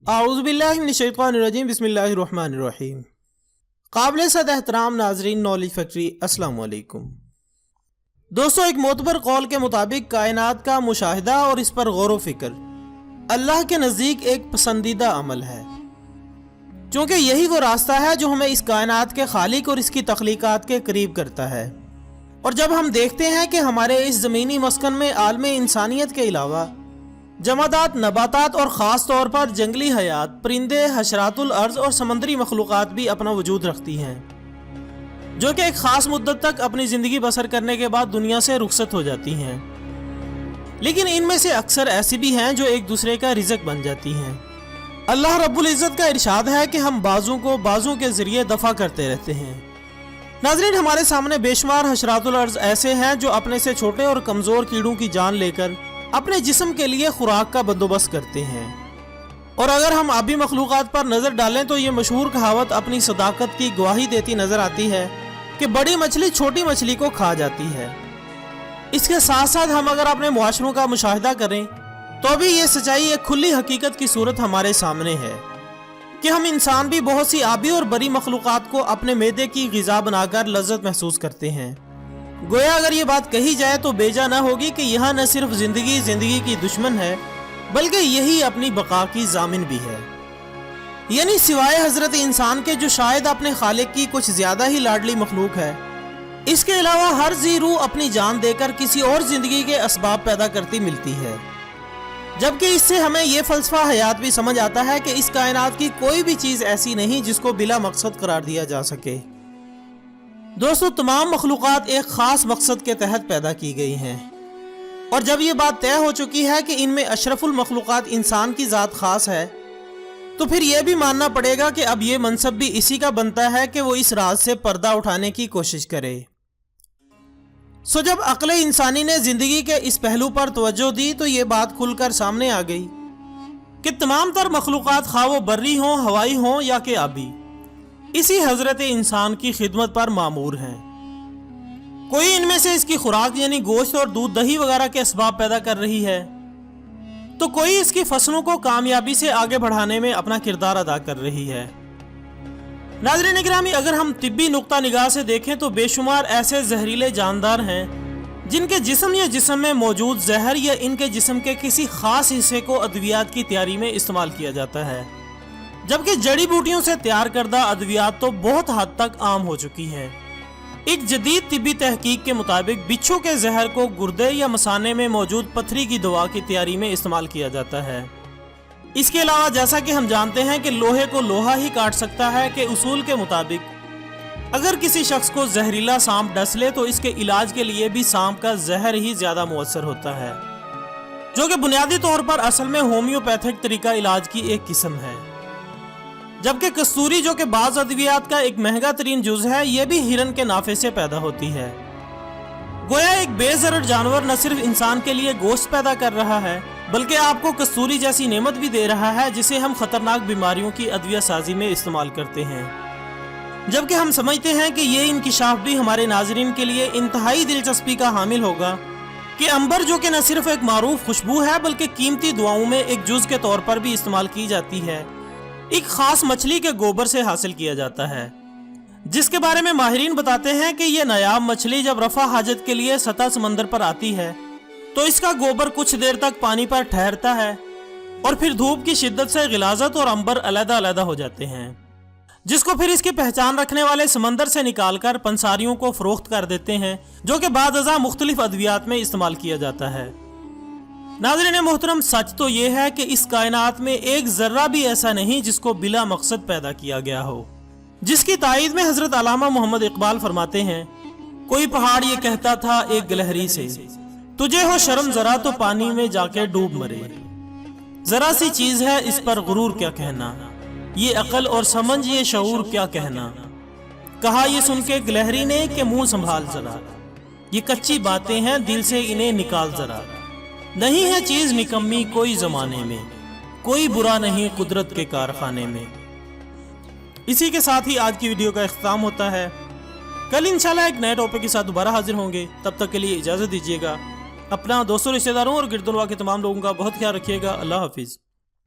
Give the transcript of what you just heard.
आऊज़ुबिल्लाहि मिनश्शैतानिर्रजीम बिस्मिल्लाहिर्रहमानिर्रहीम। काबिल सद एहतराम नाजरीन नॉलेज फैक्ट्री, अस्सलाम वालेकुम। दोस्तों, एक मोतबर कौल के मुताबिक कायनात का मुशाहिदा और इस पर गौर व फिक्र अल्लाह के नज़दीक एक पसंदीदा अमल है, क्योंकि यही वो रास्ता है जो हमें इस कायनात के खालिक और इसकी तख्लीकात के करीब करता है। और जब हम देखते हैं कि हमारे इस ज़मीनी मस्कन में आलमी इंसानियत के अलावा जमादात, नबातात और ख़ास तौर पर जंगली हयात, परिंदे, हशरातुल अर्ज़ और समंदरी मखलूक़ात भी अपना वजूद रखती हैं, जो कि एक ख़ास मुद्दत तक अपनी ज़िंदगी बसर करने के बाद दुनिया से रुखसत हो जाती हैं, लेकिन इनमें से अक्सर ऐसी भी हैं जो एक दूसरे का रिज़्क़ बन जाती हैं। अल्लाह रब्बुल इज़्ज़त का इरशाद है कि हम बाज़ों को बाज़ों के ज़रिए दफ़ा करते रहते हैं। नाज़रीन, हमारे सामने बेशुमार हशरातुल अर्ज़ ऐसे हैं जो अपने से छोटे और कमज़ोर कीड़ों की जान लेकर अपने जिस्म के लिए खुराक का बंदोबस्त करते हैं। और अगर हम आबी मखलूक़ात पर नज़र डालें तो ये मशहूर कहावत अपनी सदाकत की गवाही देती नज़र आती है कि बड़ी मछली छोटी मछली को खा जाती है। इसके साथ साथ हम अगर अपने मुआशरों का मुशाहिदा करें तो भी ये सच्चाई एक खुली हकीकत की सूरत हमारे सामने है कि हम इंसान भी बहुत सी आबी और बड़ी मखलूक़ात को अपने मैदे की ग़िज़ा बनाकर लज़्ज़त महसूस करते हैं। गोया अगर ये बात कही जाए तो बेजा न होगी कि यहाँ न सिर्फ ज़िंदगी की दुश्मन है, बल्कि यही अपनी बका की ज़ामिन भी है। यानी सिवाय हज़रत इंसान के, जो शायद अपने खालिक की कुछ ज़्यादा ही लाडली मखलूक है, इसके अलावा हर जी रूह अपनी जान देकर किसी और ज़िंदगी के असबाब पैदा करती मिलती है। जबकि इससे हमें यह फ़लसफ़ा हयात भी समझ आता है कि इस कायनात की कोई भी चीज़ ऐसी नहीं जिसको बिला मकसद करार दिया जा सके। दोस्तों, तमाम मखलूक़ात एक ख़ास मकसद के तहत पैदा की गई हैं, और जब ये बात तय हो चुकी है कि इनमें अशरफुल मखलूक़ात इंसान की ज़ात ख़ास है, तो फिर यह भी मानना पड़ेगा कि अब ये मनसब भी इसी का बनता है कि वो इस राज से पर्दा उठाने की कोशिश करे। जब अक्ल इंसानी ने ज़िंदगी के इस पहलू पर तवज्जो दी तो ये बात खुलकर सामने आ गई कि तमाम तर मखलूक़ात, खा वो बर्री हों, हवाई हों या कि आबी, इसी हजरत इंसान की खिदमत पर मामूर हैं। कोई इनमें से इसकी खुराक यानी गोश्त और दूध, दही वगैरह के असबाब पैदा कर रही है, तो कोई इसकी फसलों को कामयाबी से आगे बढ़ाने में अपना किरदार अदा कर रही है। नाज़रीन गिरामी, अगर हम तिब्बी नुक्ता निगाह से देखें तो बेशुमार ऐसे जहरीले जानदार हैं जिनके जिस्म या जिस्म में मौजूद जहर या इनके जिस्म के किसी खास हिस्से को अद्वियात की तैयारी में इस्तेमाल किया जाता है, जबकि जड़ी बूटियों से तैयार करदा अद्वियात तो बहुत हद तक आम हो चुकी है। एक जदीद तिब्बी तहकीक के मुताबिक बिच्छू के जहर को गुर्दे या मसाने में मौजूद पथरी की दवा की तैयारी में इस्तेमाल किया जाता है। इसके अलावा जैसा कि हम जानते हैं कि लोहे को लोहा ही काट सकता है के उसूल के मुताबिक अगर किसी शख्स को जहरीला सांप डस ले तो इसके इलाज के लिए भी सांप का जहर ही ज्यादा मुअस्सर होता है, जो कि बुनियादी तौर पर असल में होम्योपैथिक तरीका इलाज की एक किस्म है। जबकि कस्तूरी, जो कि बाज़ अद्वियात का एक महंगा तरीन जुज़ है, यह भी हिरन के नाफे से पैदा होती है। गोया एक बेज़रर जानवर न सिर्फ इंसान के लिए गोश्त पैदा कर रहा है, बल्कि आपको कस्तूरी जैसी नेमत भी दे रहा है जिसे हम खतरनाक बीमारियों की अद्विया साजी में इस्तेमाल करते हैं। जबकि हम समझते हैं कि ये इंकिशाफ भी हमारे नाजरीन के लिए इंतहाई दिलचस्पी का हामिल होगा कि अंबर, जो कि न सिर्फ एक मारूफ खुशबू है बल्कि कीमती दुआओं में एक जुज़ के तौर पर भी इस्तेमाल की जाती है, एक खास मछली के गोबर से हासिल किया जाता है, जिसके बारे में माहिरीन बताते हैं कि यह नायाब मछली जब रफा हाजत के लिए सतह समंदर पर आती है तो इसका गोबर कुछ देर तक पानी पर ठहरता है और फिर धूप की शिद्दत से गिलाजत और अंबर अलग-अलग हो जाते हैं, जिसको फिर इसकी पहचान रखने वाले समंदर से निकालकर पंसारियों को फरोख्त कर देते हैं, जो कि बाद अज़ा मुख्तलिफ अद्वियात में इस्तेमाल किया जाता है। नाज़रीन मोहतरम, सच तो ये है कि इस कायनात में एक जर्रा भी ऐसा नहीं जिसको बिला मकसद पैदा किया गया हो, जिसकी तायीद में हजरत अल्लामा मोहम्मद इकबाल फरमाते हैं, कोई पहाड़ ये कहता था एक गिलहरी से, तुझे हो शर्म जरा तो पानी में जाके डूब मरे, जरा सी चीज है इस पर गुरूर क्या कहना, ये अकल और समझ ये शऊर क्या कहना, कहा ये सुन के गिलहरी ने कि मुंह संभाल जरा, ये कच्ची बातें हैं दिल से इन्हें निकाल जरा, नहीं है चीज निकम्मी कोई जमाने में, कोई बुरा नहीं कुदरत के कारखाने में। इसी के साथ ही आज की वीडियो का इख्तिताम होता है। कल इंशाल्लाह एक नए टॉपिक के साथ दोबारा हाजिर होंगे, तब तक के लिए इजाजत दीजिएगा। अपना दोस्तों, रिश्तेदारों और गिरदुनवा के तमाम लोगों का बहुत ख्याल रखिएगा। अल्लाह हाफिज।